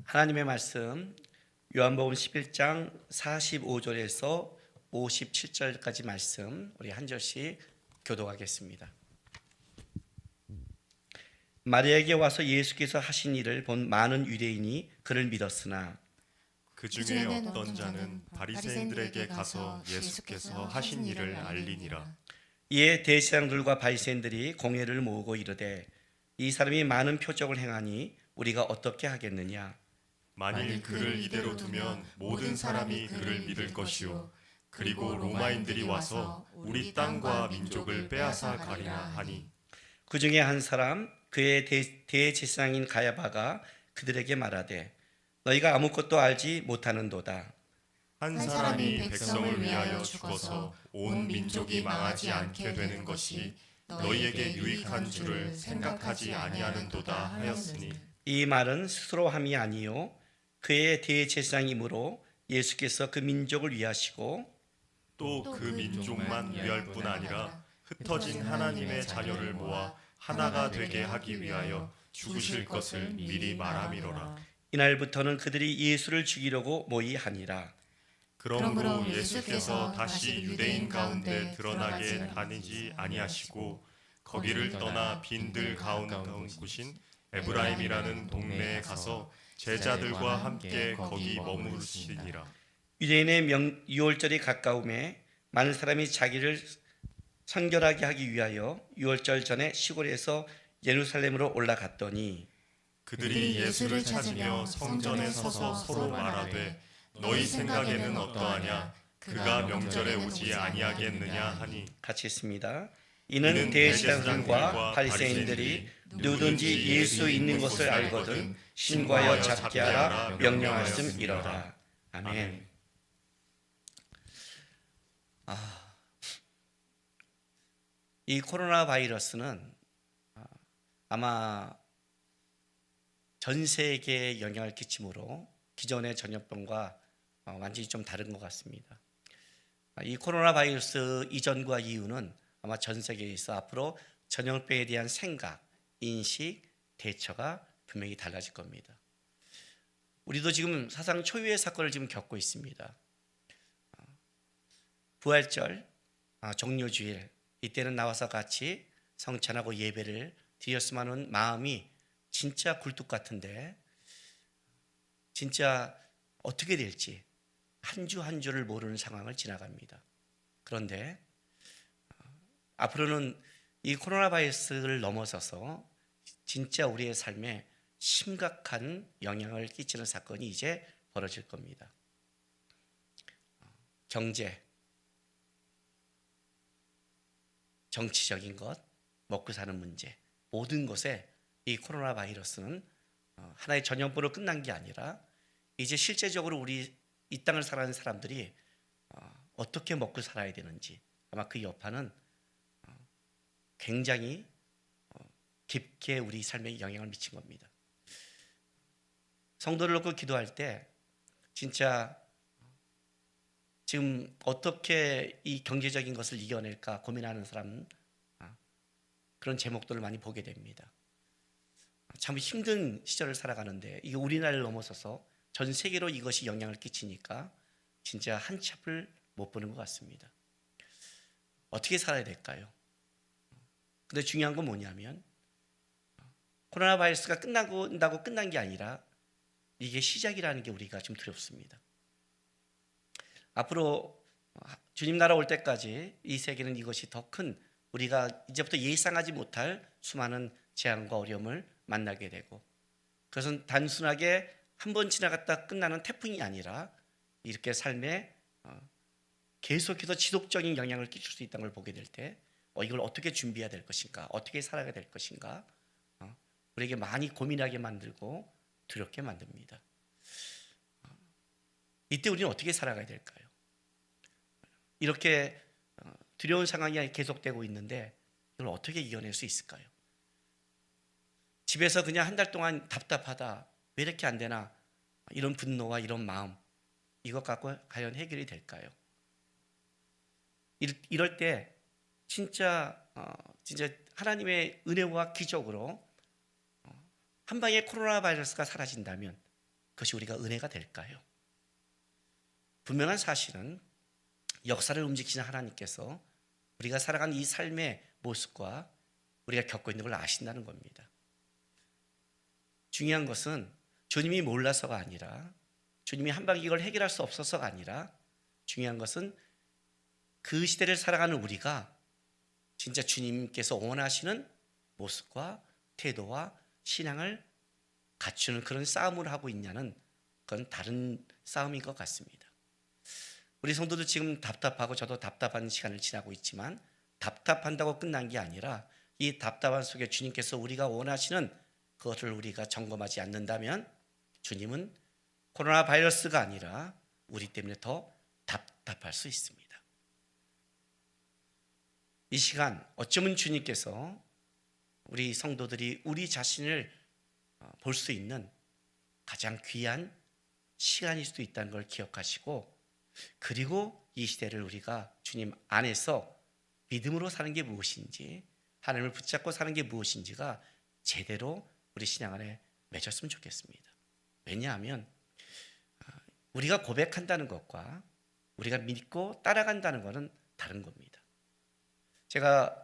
하나님의 말씀 요한복음 11장 45절에서 57절까지 말씀 우리 한 절씩 교독하겠습니다. 마리아에게 와서 예수께서 하신 일을 본 많은 유대인이 그를 믿었으나 그 중에 어떤 자는 바리새인들에게 가서 예수께서 하신 일을 알리니라. 이에 대제사장들과 바리새인들이 공회를 모으고 이르되 이 사람이 많은 표적을 행하니 우리가 어떻게 하겠느냐. 만일 그를 이대로 두면 모든 사람이 그를 믿을 것이요 그리고 로마인들이 와서 우리 땅과 민족을 빼앗아 가리라 하니, 그 중에 한 사람 그의 대제사장인 가야바가 그들에게 말하되 너희가 아무것도 알지 못하는도다. 한 사람이 백성을 위하여 죽어서 온 민족이 망하지 않게 되는 것이 너희에게 유익한 줄을 생각하지 아니하는도다 하였으니, 이 말은 스스로 함이 아니요 그의 대제사장이므로 예수께서 그 민족을 위하시고 또 그 민족만 위할 뿐 아니라 흩어진 하나님의 자녀를 모아 하나가 되게 하기 위하여 죽으실 것을 미리 말함이로라. 이날부터는 그들이 예수를 죽이려고 모이하니라. 그러므로 예수께서 다시 유대인 가운데 드러나게 다니지 아니하시고 거기를 떠나 빈들 가운데 곳인 에브라임이라는 동네에 가서 제자들과 함께 거기 머무르시니라. 유대인의 유월절이 가까움에 많은 사람이 자기를 선결하게 하기 위하여 유월절 전에 시골에서 예루살렘으로 올라갔더니 그들이 예수를 찾으며 성전에 서서 서로 말하되 너희 생각에는 어떠하냐? 그가 명절에 오지 아니하겠느냐 하니, 같이 있습니다. 이는 대제사장과 바리새인들이 누구든지 예수 있는 것을 알거든 신고하여 잡게 하라 명령하였음이로라. 아멘. 이 코로나 바이러스는 아마 전 세계에 영향을 끼치므로 기존의 전염병과 완전히 좀 다른 것 같습니다. 이 코로나 바이러스 이전과 이후는 아마 전 세계에서 앞으로 전염병에 대한 생각, 인식, 대처가 분명히 달라질 겁니다. 우리도 지금 사상 초유의 사건을 지금 겪고 있습니다. 부활절, 종료주일 이때는 나와서 같이 성찬하고 예배를 드렸으면 하는 마음이 진짜 굴뚝 같은데 진짜 어떻게 될지 한 주 한 주를 모르는 상황을 지나갑니다. 그런데 앞으로는 이 코로나 바이러스를 넘어서서 진짜 우리의 삶에 심각한 영향을 끼치는 사건이 이제 벌어질 겁니다. 경제, 정치적인 것, 먹고 사는 문제, 모든 것에 이 코로나 바이러스는 하나의 전염병으로 끝난 게 아니라 이제 실제적으로 우리 이 땅을 살아가는 사람들이 어떻게 먹고 살아야 되는지 아마 그 여파는 굉장히 깊게 우리 삶에 영향을 미친 겁니다. 성도를 놓고 기도할 때 진짜 지금 어떻게 이 경제적인 것을 이겨낼까 고민하는 사람 그런 제목들을 많이 보게 됩니다. 참 힘든 시절을 살아가는데 이게 우리나라를 넘어서서 전 세계로 이것이 영향을 끼치니까 진짜 한치 앞을 못 보는 것 같습니다. 어떻게 살아야 될까요? 근데 중요한 건 뭐냐면 코로나 바이러스가 끝난다고 끝난 게 아니라 이게 시작이라는 게 우리가 좀 두렵습니다. 앞으로 주님 나라 올 때까지 이 세계는 이것이 더 큰 우리가 이제부터 예상하지 못할 수많은 재앙과 어려움을 만나게 되고 그것은 단순하게 한 번 지나갔다 끝나는 태풍이 아니라 이렇게 삶에 계속해서 지속적인 영향을 끼칠 수 있다는 걸 보게 될 때 이걸 어떻게 준비해야 될 것인가, 어떻게 살아야 될 것인가 우리에게 많이 고민하게 만들고 두렵게 만듭니다. 이때 우리는 어떻게 살아가야 될까요? 이렇게 두려운 상황이 계속되고 있는데 이걸 어떻게 이겨낼 수 있을까요? 집에서 그냥 한 달 동안 답답하다, 왜 이렇게 안 되나 이런 분노와 이런 마음 이것 갖고 과연 해결이 될까요? 이럴 때 진짜 하나님의 은혜와 기적으로 한 방에 코로나 바이러스가 사라진다면 그것이 우리가 은혜가 될까요? 분명한 사실은 역사를 움직이시는 하나님께서 우리가 살아가는 이 삶의 모습과 우리가 겪고 있는 걸 아신다는 겁니다. 중요한 것은 주님이 몰라서가 아니라, 주님이 한 방에 이걸 해결할 수 없어서가 아니라, 중요한 것은 그 시대를 살아가는 우리가 진짜 주님께서 원하시는 모습과 태도와 신앙을 갖추는 그런 싸움을 하고 있냐는, 그건 다른 싸움인 것 같습니다. 우리 성도들 지금 답답하고 저도 답답한 시간을 지나고 있지만, 답답한다고 끝난 게 아니라 이 답답한 속에 주님께서 우리가 원하시는 그것을 우리가 점검하지 않는다면 주님은 코로나 바이러스가 아니라 우리 때문에 더 답답할 수 있습니다. 이 시간 어쩌면 주님께서 우리 성도들이 우리 자신을 볼 수 있는 가장 귀한 시간일 수도 있다는 걸 기억하시고, 그리고 이 시대를 우리가 주님 안에서 믿음으로 사는 게 무엇인지, 하나님을 붙잡고 사는 게 무엇인지가 제대로 우리 신앙 안에 맺었으면 좋겠습니다. 왜냐하면 우리가 고백한다는 것과 우리가 믿고 따라간다는 것은 다른 겁니다. 제가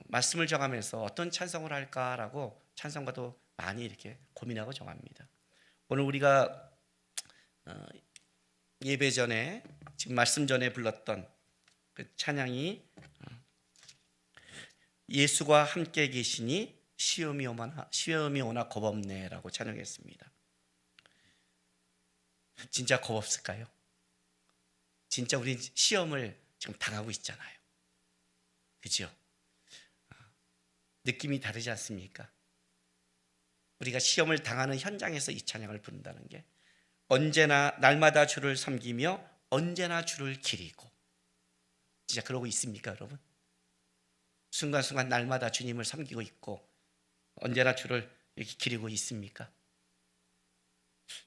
말씀을 정하면서 어떤 찬송을 할까라고 찬송가도 많이 이렇게 고민하고 정합니다. 오늘 우리가 예배 전에, 지금 말씀 전에 불렀던 그 찬양이 예수가 함께 계시니 시험이 오나 겁없네라고 찬양했습니다. 진짜 겁없을까요? 진짜 우리 시험을 지금 당하고 있잖아요. 그죠? 느낌이 다르지 않습니까? 우리가 시험을 당하는 현장에서 이 찬양을 부른다는 게, 언제나 날마다 주를 섬기며 언제나 주를 기리고, 진짜 그러고 있습니까, 여러분? 순간순간 날마다 주님을 섬기고 있고 언제나 주를 이렇게 기리고 있습니까?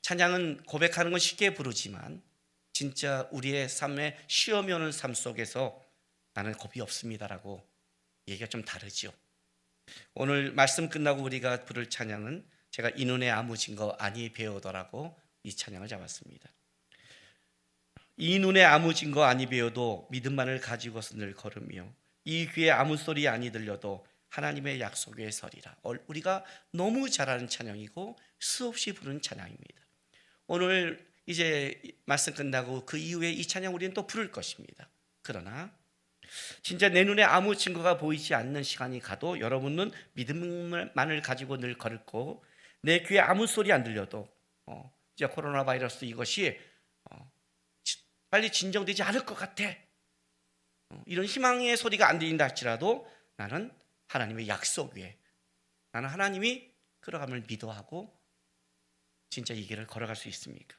찬양은 고백하는 건 쉽게 부르지만 진짜 우리의 삶에 시험이 오는 삶 속에서 나는 겁이 없습니다라고 얘기가 좀 다르죠. 오늘 말씀 끝나고 우리가 부를 찬양은 제가 이 눈에 아무 증거 아니 배우더라고 이 찬양을 잡았습니다. 이 눈에 아무 증거 아니 배워도 믿음만을 가지고서 늘 걸으며, 이 귀에 아무 소리 아니 들려도 하나님의 약속 위에 서리라. 우리가 너무 잘 아는 찬양이고 수없이 부르는 찬양입니다. 오늘 이제 말씀 끝나고 그 이후에 이 찬양 우리는 또 부를 것입니다. 그러나 진짜 내 눈에 아무 증거가 보이지 않는 시간이 가도 여러분은 믿음만을 가지고 늘 걸고, 내 귀에 아무 소리 안 들려도 이제 코로나 바이러스 이것이 빨리 진정되지 않을 것 같아, 이런 희망의 소리가 안 들린다 할지라도 나는 하나님의 약속 위에, 나는 하나님이 끌어감을 믿어하고 진짜 이 길을 걸어갈 수 있습니까?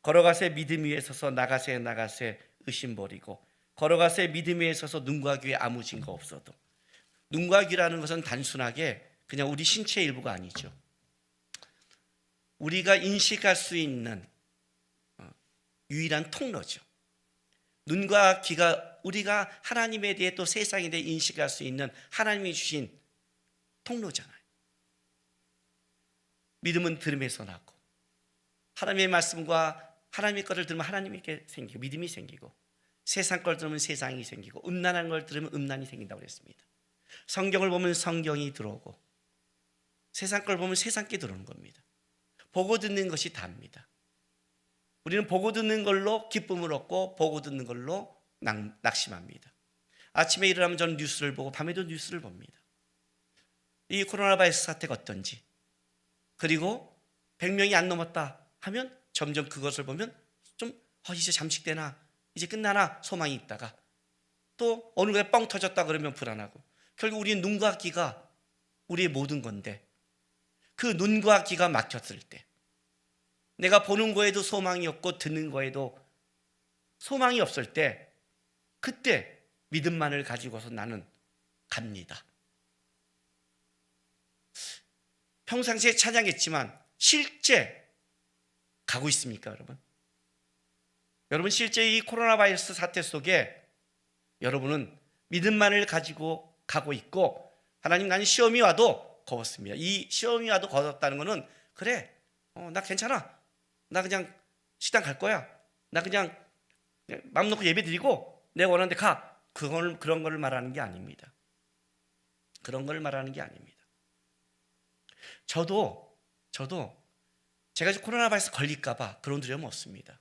걸어가세 믿음 위에 서서 나가세 의심 버리고, 걸어가세 믿음 위에 서서 눈과 귀에 아무 증거 없어도. 눈과 귀라는 것은 단순하게 그냥 우리 신체의 일부가 아니죠. 우리가 인식할 수 있는 유일한 통로죠. 눈과 귀가 우리가 하나님에 대해 또 세상에 대해 인식할 수 있는 하나님이 주신 통로잖아요. 믿음은 들음에서 나고, 하나님의 말씀과 하나님의 것을 들으면 하나님께 생기고 믿음이 생기고, 세상 걸 들으면 세상이 생기고, 음란한 걸 들으면 음란이 생긴다고 그랬습니다. 성경을 보면 성경이 들어오고, 세상 걸 보면 세상께 들어오는 겁니다. 보고 듣는 것이 다입니다. 우리는 보고 듣는 걸로 기쁨을 얻고 보고 듣는 걸로 낙심합니다. 아침에 일어나면 저는 뉴스를 보고 밤에도 뉴스를 봅니다. 이 코로나 바이러스 사태가 어떤지, 그리고 100명이 안 넘었다 하면 점점 그것을 보면 좀 이제 잠식되나, 이제 끝나나 소망이 있다가, 또 어느 곳에 뻥 터졌다 그러면 불안하고, 결국 우리는 눈과 귀가 우리의 모든 건데, 그 눈과 귀가 막혔을 때, 내가 보는 거에도 소망이 없고 듣는 거에도 소망이 없을 때, 그때 믿음만을 가지고서 나는 갑니다. 평상시에 찬양했지만 실제 가고 있습니까, 여러분? 여러분 실제 이 코로나 바이러스 사태 속에 여러분은 믿음만을 가지고 가고 있고, 하나님 나는 시험이 와도 겁없습니다. 이 시험이 와도 겁없다는 것은, 그래 나 괜찮아. 나 그냥 식당 갈 거야. 나 그냥 마음 놓고 예배 드리고 내가 원하는 데 가. 그런 걸 말하는 게 아닙니다. 그런 걸 말하는 게 아닙니다. 저도 제가 코로나 바이러스 걸릴까 봐 그런 두려움 없습니다.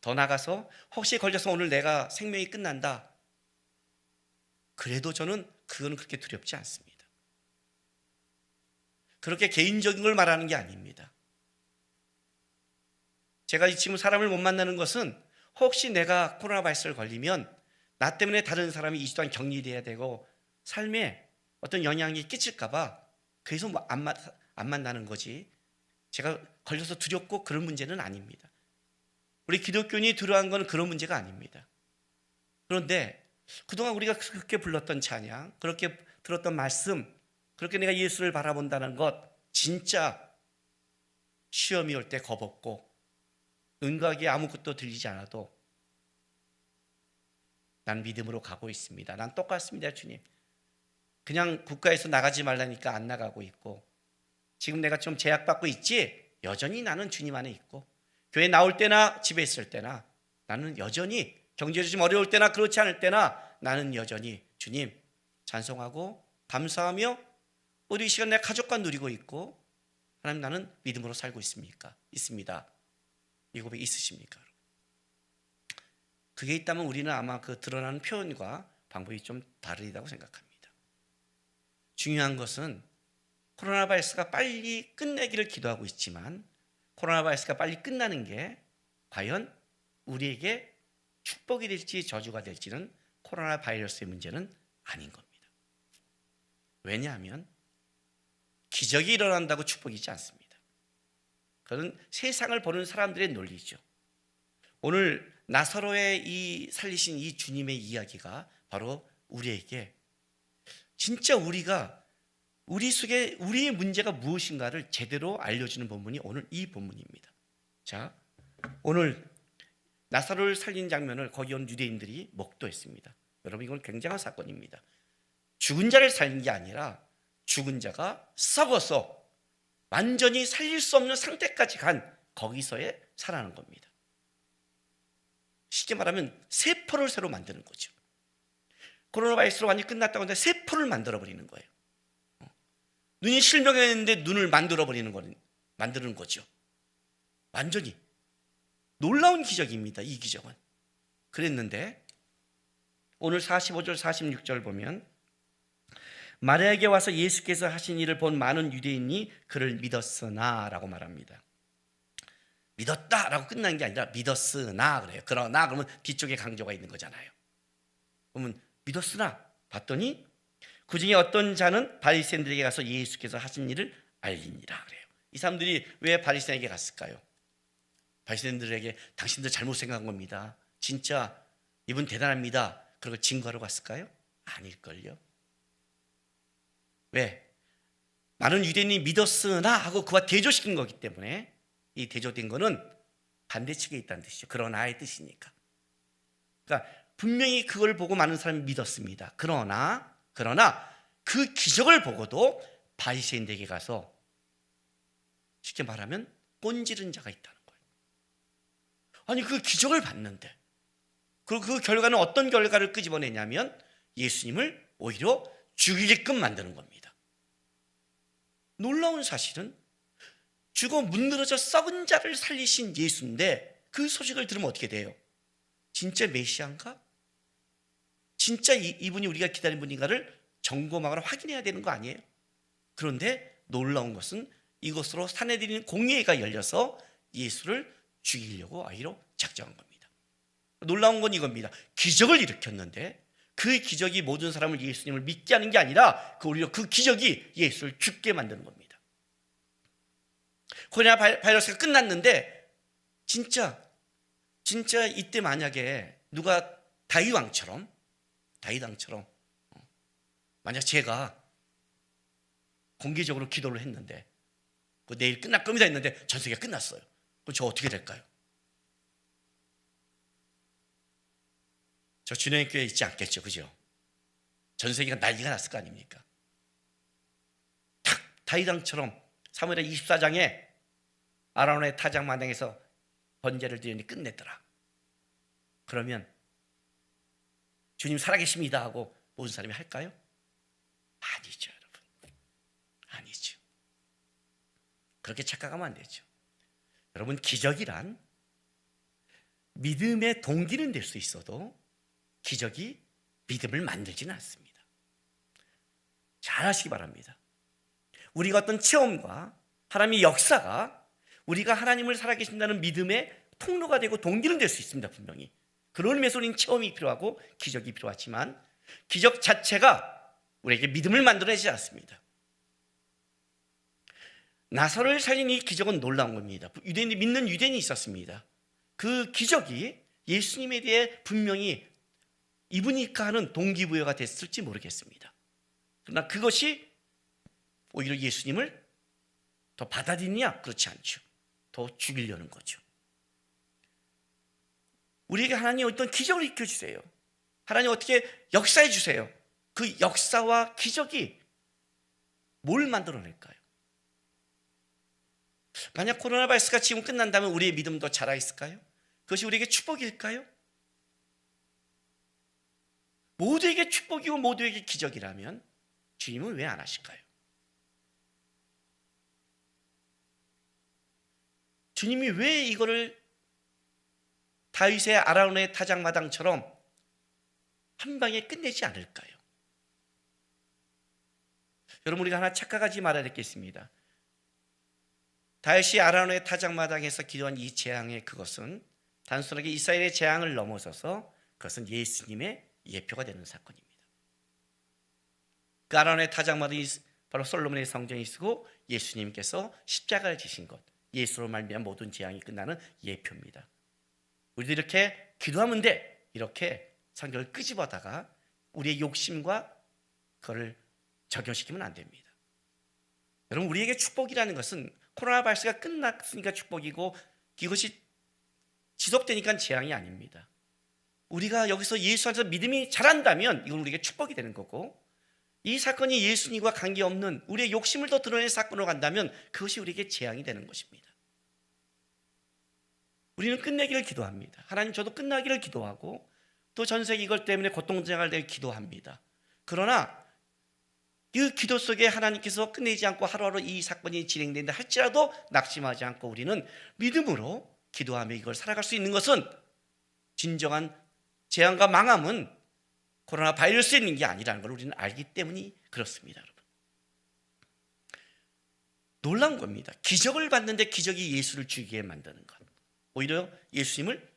더 나가서 혹시 걸려서 오늘 내가 생명이 끝난다. 그래도 저는 그건 그렇게 두렵지 않습니다. 그렇게 개인적인 걸 말하는 게 아닙니다. 제가 지금 사람을 못 만나는 것은 혹시 내가 코로나 바이러스를 걸리면 나 때문에 다른 사람이 2주 동안 격리돼야 되고 삶에 어떤 영향이 끼칠까 봐 그래서 안 만나는 거지, 제가 걸려서 두렵고 그런 문제는 아닙니다. 우리 기독교인이 두려워한 건 그런 문제가 아닙니다. 그런데 그동안 우리가 그렇게 불렀던 찬양, 그렇게 들었던 말씀, 그렇게 내가 예수를 바라본다는 것, 진짜 시험이 올 때 겁없고 은각이 아무것도 들리지 않아도 난 믿음으로 가고 있습니다. 난 똑같습니다, 주님. 그냥 국가에서 나가지 말라니까 안 나가고 있고, 지금 내가 좀 제약받고 있지, 여전히 나는 주님 안에 있고, 교회 나올 때나 집에 있을 때나 나는 여전히, 경제적으로 좀 어려울 때나 그렇지 않을 때나 나는 여전히 주님 찬송하고 감사하며 우리 이 시간 내 가족과 누리고 있고, 하나님 나는 믿음으로 살고 있습니다. 이 고백 있으십니까? 그게 있다면 우리는 아마 그 드러나는 표현과 방법이 좀 다르다고 생각합니다. 중요한 것은 코로나 바이러스가 빨리 끝내기를 기도하고 있지만 코로나 바이러스가 빨리 끝나는 게 과연 우리에게 축복이 될지 저주가 될지는 코로나 바이러스의 문제는 아닌 겁니다. 왜냐하면 기적이 일어난다고 축복이지 않습니다. 그건 세상을 보는 사람들의 논리죠. 오늘 나사로의 이 살리신 이 주님의 이야기가 바로 우리에게 진짜 우리 속에 우리의 문제가 무엇인가를 제대로 알려주는 본문이 오늘 이 본문입니다. 자, 오늘 나사로를 살린 장면을 거기 온 유대인들이 목도했습니다. 여러분, 이건 굉장한 사건입니다. 죽은 자를 살린 게 아니라 죽은 자가 썩어서 완전히 살릴 수 없는 상태까지 간 거기서의 살아난 겁니다. 쉽게 말하면 세포를 새로 만드는 거죠. 코로나 바이러스로 완전히 끝났다고 하는데 세포를 만들어버리는 거예요. 눈이 실명했는데 눈을 만드는 거죠. 완전히 놀라운 기적입니다. 이 기적은. 그랬는데 오늘 45절 46절 보면 마리아에게 와서 예수께서 하신 일을 본 많은 유대인이 그를 믿었으나 라고 말합니다. 믿었다라고 끝난 게 아니라 믿었으나 그래요. 그러나 그러면 뒤쪽에 강조가 있는 거잖아요. 그러면 믿었으나 봤더니 그중에 어떤 자는 바리새인들에게 가서 예수께서 하신 일을 알리니라 그래요. 이 사람들이 왜 바리새인에게 갔을까요? 바리새인들에게 당신들 잘못 생각한 겁니다. 진짜 이분 대단합니다. 그리고 증거하러 갔을까요? 아닐걸요. 왜? 많은 유대인이 믿었으나 하고 그와 대조시킨 거기 때문에 이 대조된 거는 반대측에 있다는 뜻이죠. 그러나의 뜻이니까. 그러니까 분명히 그걸 보고 많은 사람이 믿었습니다. 그러나 그 기적을 보고도 바리새인들에게 가서 쉽게 말하면 꼰지른 자가 있다는 거예요. 아니, 그 기적을 봤는데 그리고 그 결과는 어떤 결과를 끄집어내냐면 예수님을 오히려 죽이게끔 만드는 겁니다. 놀라운 사실은 죽어 문드러져 썩은 자를 살리신 예수인데 그 소식을 들으면 어떻게 돼요? 진짜 메시아인가? 진짜 이분이 우리가 기다린 분인가를 점검하거나 확인해야 되는 거 아니에요? 그런데 놀라운 것은 이것으로 사내들인 공회가 열려서 예수를 죽이려고 아이로 작정한 겁니다. 놀라운 건 이겁니다. 기적을 일으켰는데 그 기적이 모든 사람을 예수님을 믿게 하는 게 아니라 오히려 그 기적이 예수를 죽게 만드는 겁니다. 코로나 바이러스가 끝났는데 진짜 이때 만약에 누가 다윗왕처럼 만약 제가 공개적으로 기도를 했는데 내일 끝날 겁니다 했는데 전 세계가 끝났어요. 그럼 저 어떻게 될까요? 저 준영교회에 있지 않겠죠, 그죠? 전 세계가 난리가 났을 거 아닙니까? 다윗왕처럼 사무엘하 24장에 아라논의 타작마당에서 번제를 드리니 끝냈더라. 그러면 주님 살아계십니다 하고 모든 사람이 할까요? 아니죠, 여러분. 아니죠. 그렇게 착각하면 안 되죠. 여러분, 기적이란 믿음의 동기는 될 수 있어도 기적이 믿음을 만들지는 않습니다. 잘 아시기 바랍니다. 우리가 어떤 체험과 하나님의 역사가 우리가 하나님을 살아계신다는 믿음의 통로가 되고 동기는 될 수 있습니다. 분명히. 그런 의미에서 우리는 체험이 필요하고 기적이 필요하지만 기적 자체가 우리에게 믿음을 만들어내지 않습니다. 나사로를 살린 이 기적은 놀라운 겁니다. 믿는 유대인이 있었습니다. 그 기적이 예수님에 대해 분명히 이분이니까 하는 동기부여가 됐을지 모르겠습니다. 그러나 그것이 오히려 예수님을 더 받아들이냐? 그렇지 않죠. 더 죽이려는 거죠. 우리에게 하나님 어떤 기적을 일으켜주세요. 하나님 어떻게 역사해 주세요. 그 역사와 기적이 뭘 만들어낼까요? 만약 코로나 바이러스가 지금 끝난다면 우리의 믿음도 자라있을까요? 그것이 우리에게 축복일까요? 모두에게 축복이고 모두에게 기적이라면 주님은 왜 안 하실까요? 주님이 왜 이거를 다윗의 아라논의 타작마당처럼 한 방에 끝내지 않을까요? 여러분, 우리가 하나 착각하지 말아야 되겠습니다. 다윗이 아라논의 타작마당에서 기도한 이 재앙의 그것은 단순하게 이스라엘의 재앙을 넘어서서 그것은 예수님의 예표가 되는 사건입니다. 그 아라논의 타작마당이 바로 솔로몬의 성전이 쓰고 예수님께서 십자가를 지신 것, 예수로 말미암아 모든 재앙이 끝나는 예표입니다. 우리도 이렇게 기도하면 돼, 이렇게 성경을 끄집어다가 우리의 욕심과 그걸 적용시키면 안 됩니다. 여러분, 우리에게 축복이라는 것은 코로나 바이러스가 끝났으니까 축복이고 이것이 지속되니까 재앙이 아닙니다. 우리가 여기서 예수 안에서 믿음이 자란다면 이건 우리에게 축복이 되는 거고, 이 사건이 예수님과 관계없는 우리의 욕심을 더 드러내는 사건으로 간다면 그것이 우리에게 재앙이 되는 것입니다. 우리는 끝내기를 기도합니다. 하나님, 저도 끝나기를 기도하고 또 전 세계 이것 때문에 고통당할 때 기도합니다. 그러나 이 기도 속에 하나님께서 끝내지 않고 하루하루 이 사건이 진행된다 할지라도 낙심하지 않고 우리는 믿음으로 기도하며 이걸 살아갈 수 있는 것은 진정한 재앙과 망함은 코로나 바이러스에 있는 게 아니라는 걸 우리는 알기 때문이 그렇습니다. 여러분, 놀라운 겁니다. 기적을 받는데 기적이 예수를 죽이게 만드는 것, 오히려 예수님을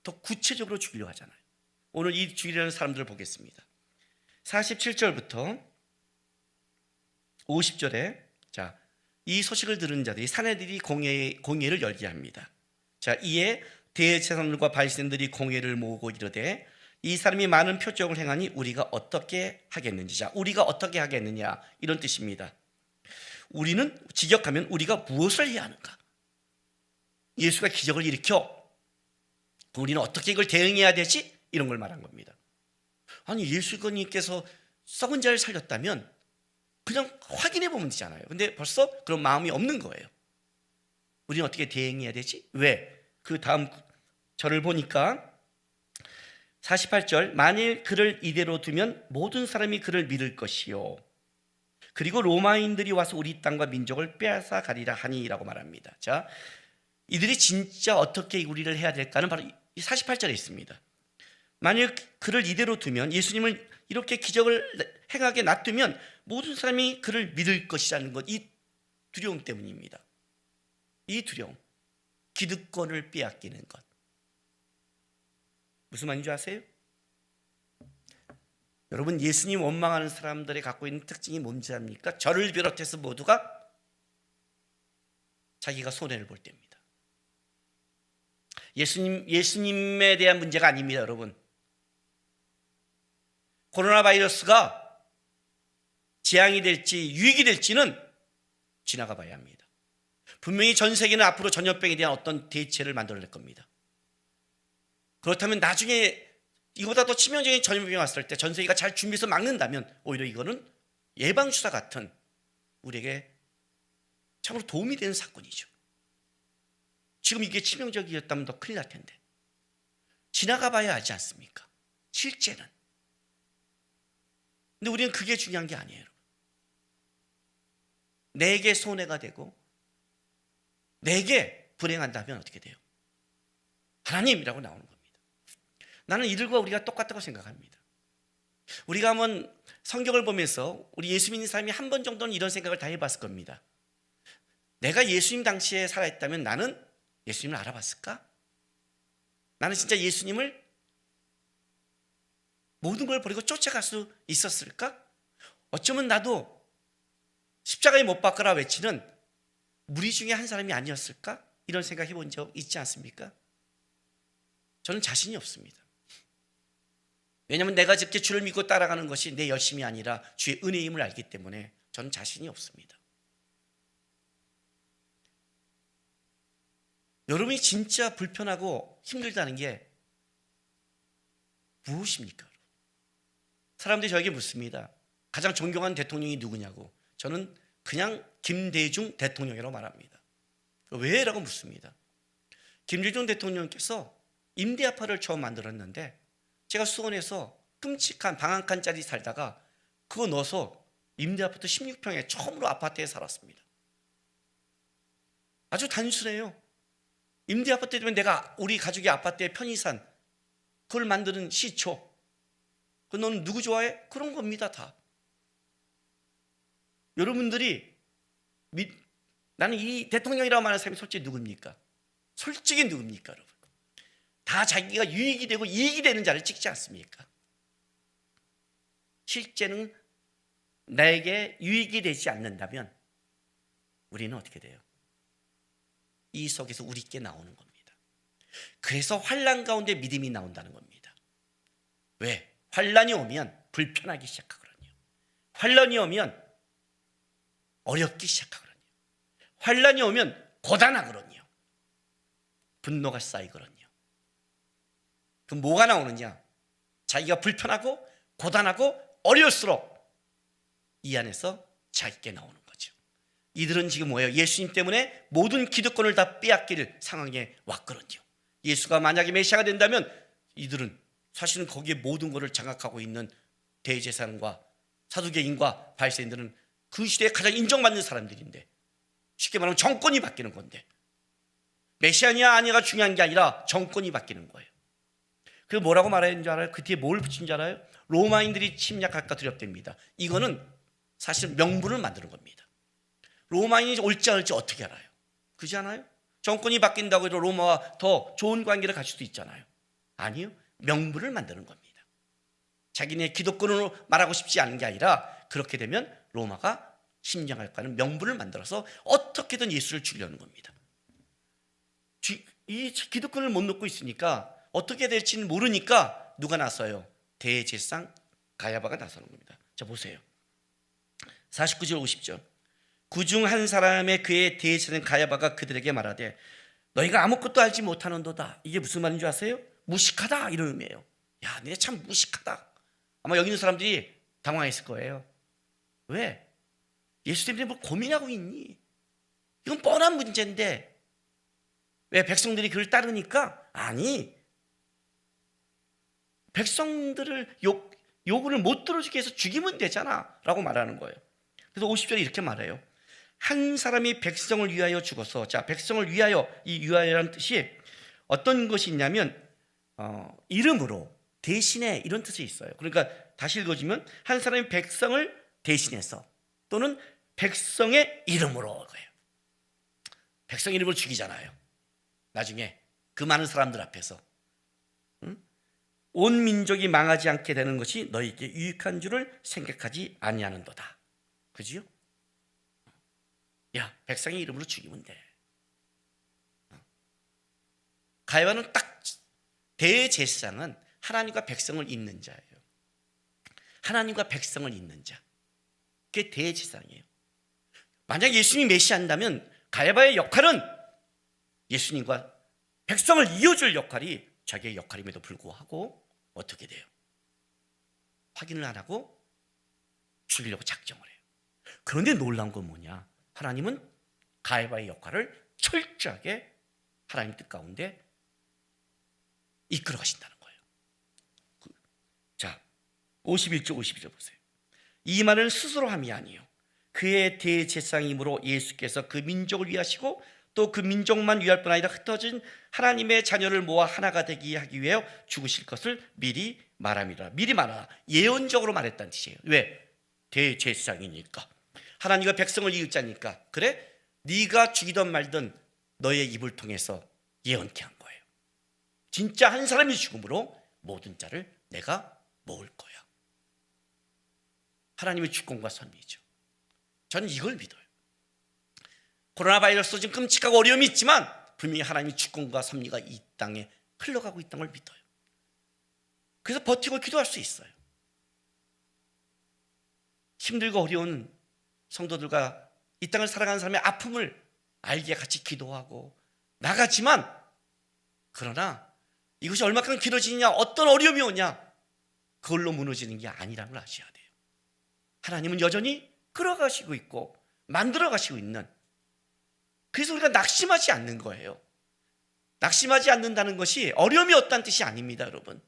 더 구체적으로 죽이려 하잖아요. 오늘 이 죽이려는 사람들을 보겠습니다. 47절부터 50절에 자, 이 소식을 들은 자들이 사내들이 공회를 열게 합니다. 자, 이에 대제사장들과 바리새인들이 공회를 모으고 이르되 이 사람이 많은 표적을 행하니 우리가 어떻게 하겠는지. 자, 우리가 어떻게 하겠느냐, 이런 뜻입니다. 우리는 직역하면 우리가 무엇을 해야 하는가? 예수가 기적을 일으켜 우리는 어떻게 이걸 대응해야 되지? 이런 걸 말한 겁니다. 아니, 예수님께서 썩은 자를 살렸다면 그냥 확인해 보면 되잖아요. 근데 벌써 그런 마음이 없는 거예요. 우리는 어떻게 대응해야 되지? 왜? 그 다음 절을 보니까 48절, 만일 그를 이대로 두면 모든 사람이 그를 믿을 것이요 그리고 로마인들이 와서 우리 땅과 민족을 빼앗아 가리라 하니라고 말합니다. 자, 이들이 진짜 어떻게 우리를 해야 될까는 바로 이 48절에 있습니다. 만일 그를 이대로 두면, 예수님을 이렇게 기적을 행하게 놔두면 모든 사람이 그를 믿을 것이라는 것, 이 두려움 때문입니다. 이 두려움, 기득권을 빼앗기는 것. 무슨 말인지 아세요? 여러분, 예수님 원망하는 사람들이 갖고 있는 특징이 뭔지 압니까? 저를 비롯해서 모두가 자기가 손해를 볼 때입니다. 예수님에 대한 문제가 아닙니다, 여러분. 코로나 바이러스가 재앙이 될지 유익이 될지는 지나가 봐야 합니다. 분명히 전 세계는 앞으로 전염병에 대한 어떤 대체를 만들어낼 겁니다. 그렇다면 나중에 이보다 더 치명적인 전염병이 왔을 때 전 세계가 잘 준비해서 막는다면 오히려 이거는 예방주사 같은 우리에게 참으로 도움이 되는 사건이죠. 지금 이게 치명적이었다면 더 큰일 날 텐데. 지나가 봐야 알지 않습니까? 실제는. 근데 우리는 그게 중요한 게 아니에요. 내게 손해가 되고 내게 불행한다면 어떻게 돼요? 하나님이라고 나오는 겁니다. 나는 이들과 우리가 똑같다고 생각합니다. 우리가 한번 성경을 보면서 우리 예수 믿는 사람이 한 번 정도는 이런 생각을 다 해봤을 겁니다. 내가 예수님 당시에 살아있다면 나는 예수님을 알아봤을까? 나는 진짜 예수님을 모든 걸 버리고 쫓아갈 수 있었을까? 어쩌면 나도 십자가에 못 박으라 외치는 무리 중에 한 사람이 아니었을까? 이런 생각 해본 적 있지 않습니까? 저는 자신이 없습니다. 왜냐하면 내가 저렇게 주를 믿고 따라가는 것이 내 열심이 아니라 주의 은혜임을 알기 때문에 저는 자신이 없습니다. 여러분이 진짜 불편하고 힘들다는 게 무엇입니까? 사람들이 저에게 묻습니다. 가장 존경하는 대통령이 누구냐고. 저는 그냥 김대중 대통령이라고 말합니다. 왜? 라고 묻습니다. 김대중 대통령께서 임대아파트를 처음 만들었는데 제가 수원에서 끔찍한 방 한 칸짜리 살다가 그거 넣어서 임대아파트 16평에 처음으로 아파트에 살았습니다. 아주 단순해요. 임대아파트 되면 내가 우리 가족의 아파트에 편히 산 그걸 만드는 시초. 그 너는 누구 좋아해? 그런 겁니다. 다. 여러분들이 나는 이 대통령이라고 말하는 사람이 솔직히 누굽니까? 솔직히 누굽니까, 여러분? 다 자기가 유익이 되고 이익이 되는 자를 찍지 않습니까? 실제는 나에게 유익이 되지 않는다면 우리는 어떻게 돼요? 이 속에서 우리께 나오는 겁니다. 그래서 환난 가운데 믿음이 나온다는 겁니다. 왜? 환난이 오면 불편하기 시작하거든요. 환난이 오면 어렵기 시작하거든요. 환난이 오면 고단하거든요. 분노가 쌓이거든요. 그럼 뭐가 나오느냐? 자기가 불편하고 고단하고 어려울수록 이 안에서 자기께 나오는 거죠. 이들은 지금 뭐예요? 예수님 때문에 모든 기득권을 다 빼앗길 상황에 왔거든요. 예수가 만약에 메시아가 된다면 이들은 사실은 거기에 모든 것을 장악하고 있는 대제사장과 사두개인과 바리새인들은 그 시대에 가장 인정받는 사람들인데 쉽게 말하면 정권이 바뀌는 건데 메시아냐 아니냐가 중요한 게 아니라 정권이 바뀌는 거예요. 그래서 뭐라고 말하는 줄 알아요? 그 뒤에 뭘 붙인 줄 알아요? 로마인들이 침략할까 두렵답니다. 이거는 사실 명분을 만드는 겁니다. 로마인이 옳지 않을지 어떻게 알아요? 그렇지 않아요? 정권이 바뀐다고 해도 로마와 더 좋은 관계를 가질 수도 있잖아요. 아니요. 명분을 만드는 겁니다. 자기네 기득권으로 말하고 싶지 않은 게 아니라 그렇게 되면 로마가 심정할까 하는 명분을 만들어서 어떻게든 예수를 죽이려는 겁니다. 이 기득권을 못 놓고 있으니까 어떻게 될지는 모르니까 누가 나서요? 대제사장 가야바가 나서는 겁니다. 자 보세요. 49절 50절. 그중 한 사람의 그의 대제사장 가야바가 그들에게 말하되 너희가 아무것도 알지 못하는도다. 이게 무슨 말인 줄 아세요? 무식하다 이런 의미예요. 야, 너네 참 무식하다. 아마 여기 있는 사람들이 당황했을 거예요. 왜? 예수 때문에 뭘 고민하고 있니? 이건 뻔한 문제인데 왜 백성들이 그를 따르니까? 아니, 백성들을 요구를 못 들어주게 해서 죽이면 되잖아 라고 말하는 거예요. 그래서 50절에 이렇게 말해요. 한 사람이 백성을 위하여 죽어서, 자, 백성을 위하여, 이 위하여라는 뜻이 어떤 것이 있냐면 이름으로, 대신에 이런 뜻이 있어요. 그러니까 다시 읽어주면 한 사람이 백성을 대신해서 또는 백성의 이름으로 거예요. 백성 이름을 죽이잖아요. 나중에 그 많은 사람들 앞에서 온 민족이 망하지 않게 되는 것이 너희에게 유익한 줄을 생각하지 아니하는도다. 그지요? 야, 백성의 이름으로 죽이면 돼. 가야바는 딱 대제사장은 하나님과 백성을 잇는 자예요. 하나님과 백성을 잇는 자. 그게 대제사장이에요. 만약 예수님이 메시아인다면 가야바의 역할은 예수님과 백성을 이어줄 역할이 자기의 역할임에도 불구하고 어떻게 돼요? 확인을 안 하고 죽이려고 작정을 해요. 그런데 놀라운 건 뭐냐? 하나님은 가야바의 역할을 철저하게 하나님 뜻 가운데 이끌어 가신다는 거예요. 자, 51절 52절 보세요. 이 말은 스스로 함이 아니요 그의 대제사장이므로 예수께서 그 민족을 위하시고 또 그 민족만 위할 뿐 아니라 흩어진 하나님의 자녀를 모아 하나가 되게 하기 위하여 죽으실 것을 미리 말함이라. 미리 말하라. 예언적으로 말했다는 뜻이에요. 왜? 대제사장이니까. 하나님과 백성을 이을 자니까. 그래? 네가 죽이든 말든 너의 입을 통해서 예언케 한 거예요. 진짜 한 사람이 죽음으로 모든 자를 내가 모을 거야. 하나님의 주권과 섭리죠. 저는 이걸 믿어요. 코로나 바이러스도 지금 끔찍하고 어려움이 있지만 분명히 하나님의 주권과 섭리가 이 땅에 흘러가고 있다는 걸 믿어요. 그래서 버티고 기도할 수 있어요. 힘들고 어려운 성도들과 이 땅을 살아가는 사람의 아픔을 알기에 같이 기도하고 나가지만, 그러나 이것이 얼마큼 길어지느냐, 어떤 어려움이 오냐, 그걸로 무너지는 게 아니라는 걸 아셔야 돼요. 하나님은 여전히 끌어가시고 있고 만들어 가시고 있는, 그래서 우리가 낙심하지 않는 거예요. 낙심하지 않는다는 것이 어려움이 없다는 뜻이 아닙니다, 여러분.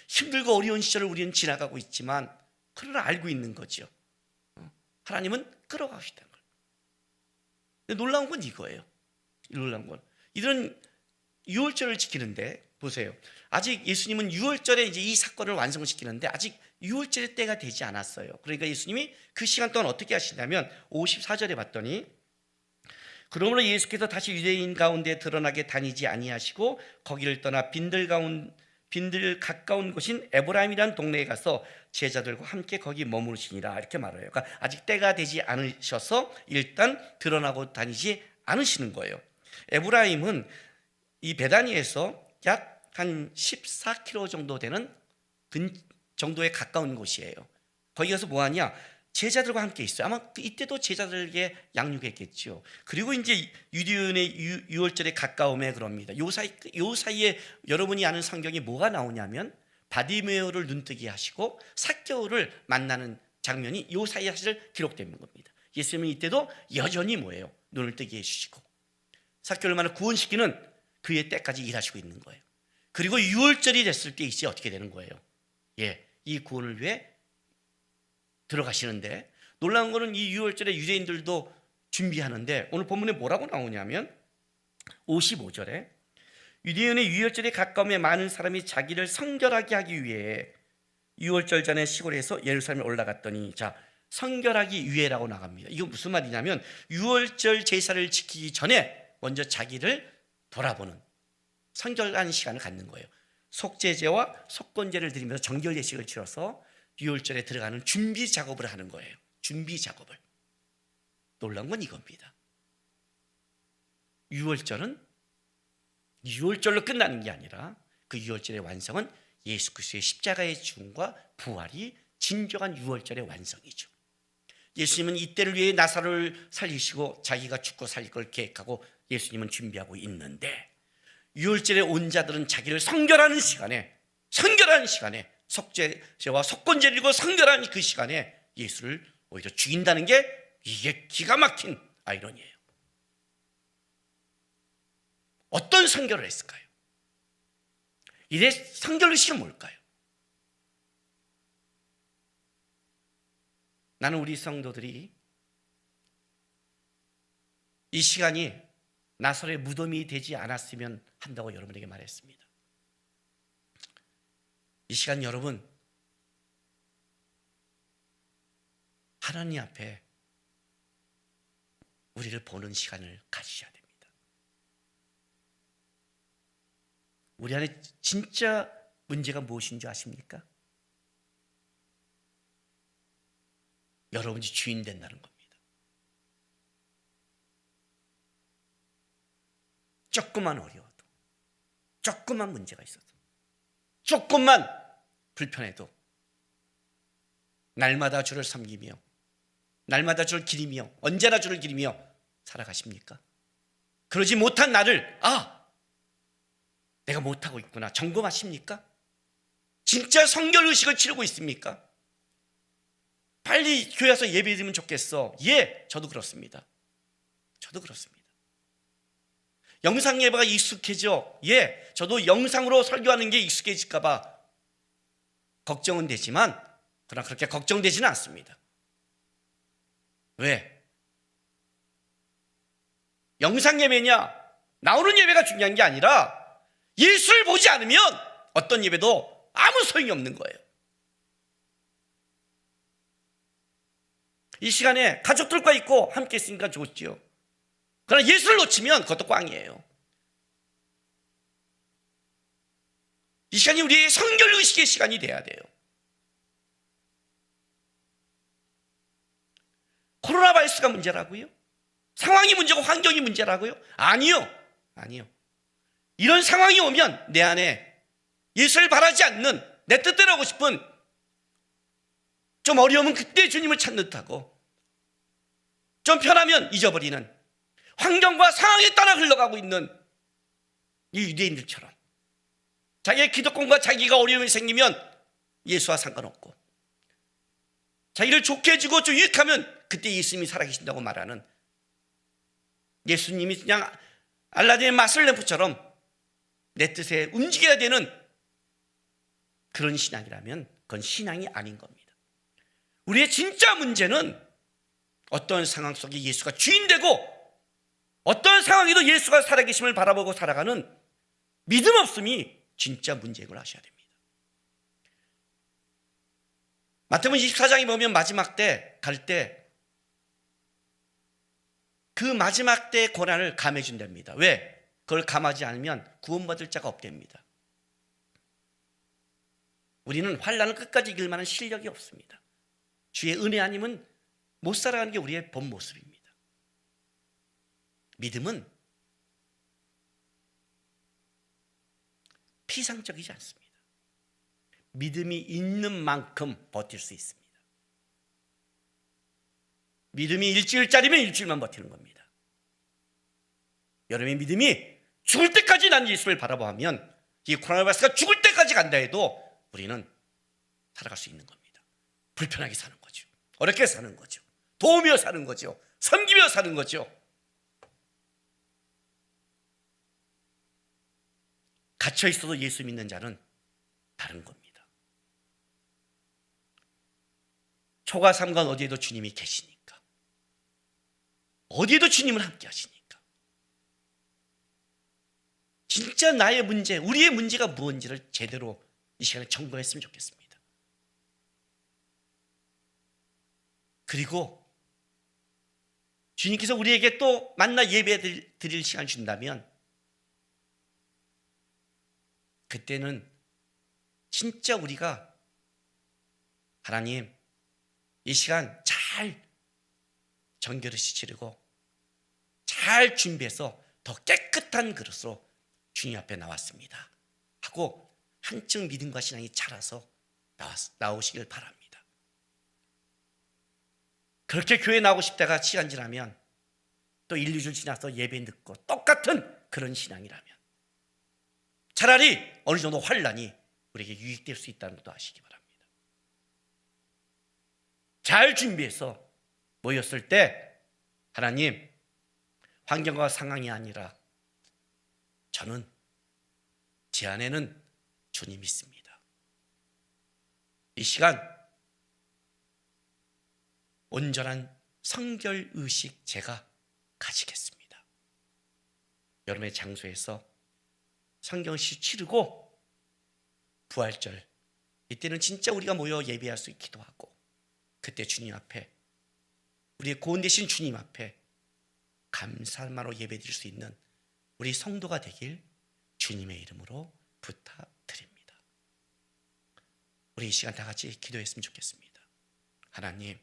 힘들고 어려운 시절을 우리는 지나가고 있지만 그러나 알고 있는 거죠. 하나님은 끌어가시다는 걸. 근데 놀라운 건 이거예요. 놀라운 건 이들은 유월절을 지키는데, 보세요. 아직 예수님은 유월절에 이제 이 사건을 완성시키는데 아직 유월절의 때가 되지 않았어요. 그러니까 예수님이 그 시간 동안 어떻게 하시냐면 54절에 봤더니, 그러므로 예수께서 다시 유대인 가운데 드러나게 다니지 아니하시고 거기를 떠나 빈들 가까운 곳인 에브라임이라는 동네에 가서 제자들과 함께 거기 머무르시니라, 이렇게 말해요. 그러니까 아직 때가 되지 않으셔서 일단 드러나고 다니지 않으시는 거예요. 에브라임은 이 베다니에서 약 한 14km 정도 되는 정도에 가까운 곳이에요. 거기 가서 뭐 하냐? 제자들과 함께 있어요. 아마 이때도 제자들에게 양육했겠죠. 그리고 이제 유대인의 유월절에 가까움에 그럽니다. 요 사이에 여러분이 아는 성경이 뭐가 나오냐면 바디메오를 눈뜨게 하시고 삭개오를 만나는 장면이 요 사이에 사실 기록되는 겁니다. 예수님은 이때도 여전히 뭐예요? 눈을 뜨게 해주시고 삭개오를 만나 구원시키는 그의 때까지 일하시고 있는 거예요. 그리고 유월절이 됐을 때 이제 어떻게 되는 거예요? 이 구원을 위해 들어가시는데, 놀라운 거는 이 유월절에 유대인들도 준비하는데 오늘 본문에 뭐라고 나오냐면 55절에 유대인의 유월절에 가까움에 많은 사람이 자기를 성결하게 하기 위해 유월절 전에 시골에서 예루살렘에 올라갔더니, 자, 성결하기 위해라고 나갑니다. 이거 무슨 말이냐면 유월절 제사를 지키기 전에 먼저 자기를 돌아보는 성결한 시간을 갖는 거예요. 속죄제와 속건제를 드리면서 정결 예식을 치러서 유월절에 들어가는 준비 작업을 하는 거예요. 준비 작업을. 놀라운 건 이겁니다. 유월절은 유월절로 끝나는 게 아니라 그 유월절의 완성은 예수 그리스도의 십자가의 죽음과 부활이 진정한 유월절의 완성이죠. 예수님은 이때를 위해 나사로를 살리시고 자기가 죽고 살릴 걸 계획하고 예수님은 준비하고 있는데, 유월절에 온 자들은 자기를 성결하는 시간에 속죄제와 속건제를 드리고 성결한 그 시간에 예수를 오히려 죽인다는 게 이게 기가 막힌 아이러니예요. 어떤 성결을 했을까요? 이래 성결의식은 뭘까요? 나는 우리 성도들이 이 시간이 나사로의 무덤이 되지 않았으면 한다고 여러분에게 말했습니다. 이 시간 여러분, 하나님 앞에 우리를 보는 시간을 가지셔야 됩니다. 우리 안에 진짜 문제가 무엇인 줄 아십니까? 여러분이 주인 된다는 겁니다. 조금만 어려워도, 조금만 문제가 있어도, 조금만 불편해도 날마다 주를 섬기며 날마다 주를 기리며 언제나 주를 기리며 살아가십니까? 그러지 못한 나를 내가 못하고 있구나 점검하십니까? 진짜 성결의식을 치르고 있습니까? 빨리 교회 와서 예배드리면 좋겠어. 저도 그렇습니다. 저도 그렇습니다. 영상 예배가 익숙해져. 예, 저도 영상으로 설교하는 게 익숙해질까 봐 걱정은 되지만 그러나 그렇게 걱정되지는 않습니다. 왜? 영상 예배냐 나오는 예배가 중요한 게 아니라 예수를 보지 않으면 어떤 예배도 아무 소용이 없는 거예요. 이 시간에 가족들과 있고 함께 있으니까 좋죠. 그러나 예수를 놓치면 그것도 꽝이에요. 이 시간이 우리의 성결의식의 시간이 돼야 돼요. 코로나 바이러스가 문제라고요? 상황이 문제고 환경이 문제라고요? 아니요. 이런 상황이 오면 내 안에 예수를 바라지 않는 내 뜻대로 하고 싶은 좀 어려우면 그때 주님을 찾는 듯하고 좀 편하면 잊어버리는 환경과 상황에 따라 흘러가고 있는 이 유대인들처럼 자기의 기득권과 자기가 어려움이 생기면 예수와 상관없고 자기를 좋게 해주고 좀 유익하면 그때 예수님이 살아계신다고 말하는 예수님이 그냥 알라딘의 마술램프처럼 내 뜻에 움직여야 되는 그런 신앙이라면 그건 신앙이 아닌 겁니다. 우리의 진짜 문제는 어떤 상황 속에 예수가 주인되고 어떤 상황에도 예수가 살아계심을 바라보고 살아가는 믿음 없음이 진짜 문제인 걸 아셔야 됩니다. 마태복음 24장에 보면 마지막 때 갈 때 그 마지막 때의 고난을 감해 준답니다. 왜? 그걸 감하지 않으면 구원받을 자가 없답니다. 우리는 환난을 끝까지 이길 만한 실력이 없습니다. 주의 은혜 아니면 못 살아가는 게 우리의 본 모습입니다. 믿음은 피상적이지 않습니다. 믿음이 있는 만큼 버틸 수 있습니다. 믿음이 일주일짜리면 일주일만 버티는 겁니다. 여러분의 믿음이 죽을 때까지 난 예수를 바라보면 이 코로나 바이러스가 죽을 때까지 간다 해도 우리는 살아갈 수 있는 겁니다. 불편하게 사는 거죠. 어렵게 사는 거죠. 도우며 사는 거죠. 섬기며 사는 거죠. 갇혀 있어도 예수 믿는 자는 다른 겁니다. 초가 삼간 어디에도 주님이 계시니까. 어디에도 주님을 함께 하시니까. 진짜 나의 문제, 우리의 문제가 무엇인지를 제대로 이 시간에 점검했으면 좋겠습니다. 그리고 주님께서 우리에게 또 만나 예배 드릴 시간 준다면 그때는 진짜 우리가 하나님 이 시간 잘 정결의식 치르고 잘 준비해서 더 깨끗한 그릇으로 주님 앞에 나왔습니다 하고 한층 믿음과 신앙이 자라서 나오시길 바랍니다. 그렇게 교회 나오고 싶다가 시간 지나면 또 1, 2주 지나서 예배 늦고 똑같은 그런 신앙이라면 차라리 어느 정도 환난이 우리에게 유익될 수 있다는 것도 아시기 바랍니다. 잘 준비해서 모였을 때 하나님 환경과 상황이 아니라 저는 제 안에는 주님 있습니다. 이 시간 온전한 성결의식 제가 가지겠습니다. 여러분의 장소에서 성경식 치르고 부활절 이때는 진짜 우리가 모여 예배할 수 있기도 하고 그때 주님 앞에 우리의 구원 되신 주님 앞에 감사만으로 예배드릴 수 있는 우리 성도가 되길 주님의 이름으로 부탁드립니다. 우리 이 시간 다 같이 기도했으면 좋겠습니다. 하나님,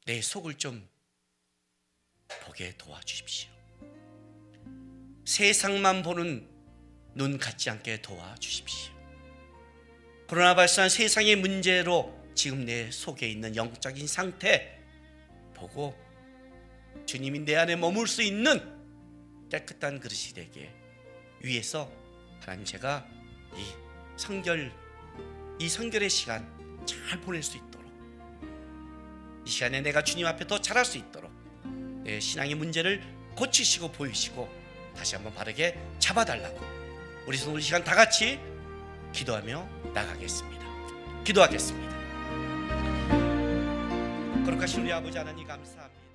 내 속을 좀 보게 도와주십시오. 세상만 보는 눈 같지 않게 도와주십시오. 코로나 발생한 세상의 문제로 지금 내 속에 있는 영적인 상태 보고 주님이 내 안에 머물 수 있는 깨끗한 그릇이 되게 위해서 하나님 제가 이 성결의 시간 잘 보낼 수 있도록 이 시간에 내가 주님 앞에 더 잘할 수 있도록 내 신앙의 문제를 고치시고 보이시고 다시 한번 바르게 잡아달라고 우리 오늘 시간 다 같이 기도하며 나가겠습니다. 기도하겠습니다. 거룩하신 우리 아버지 하나님 감사합니다.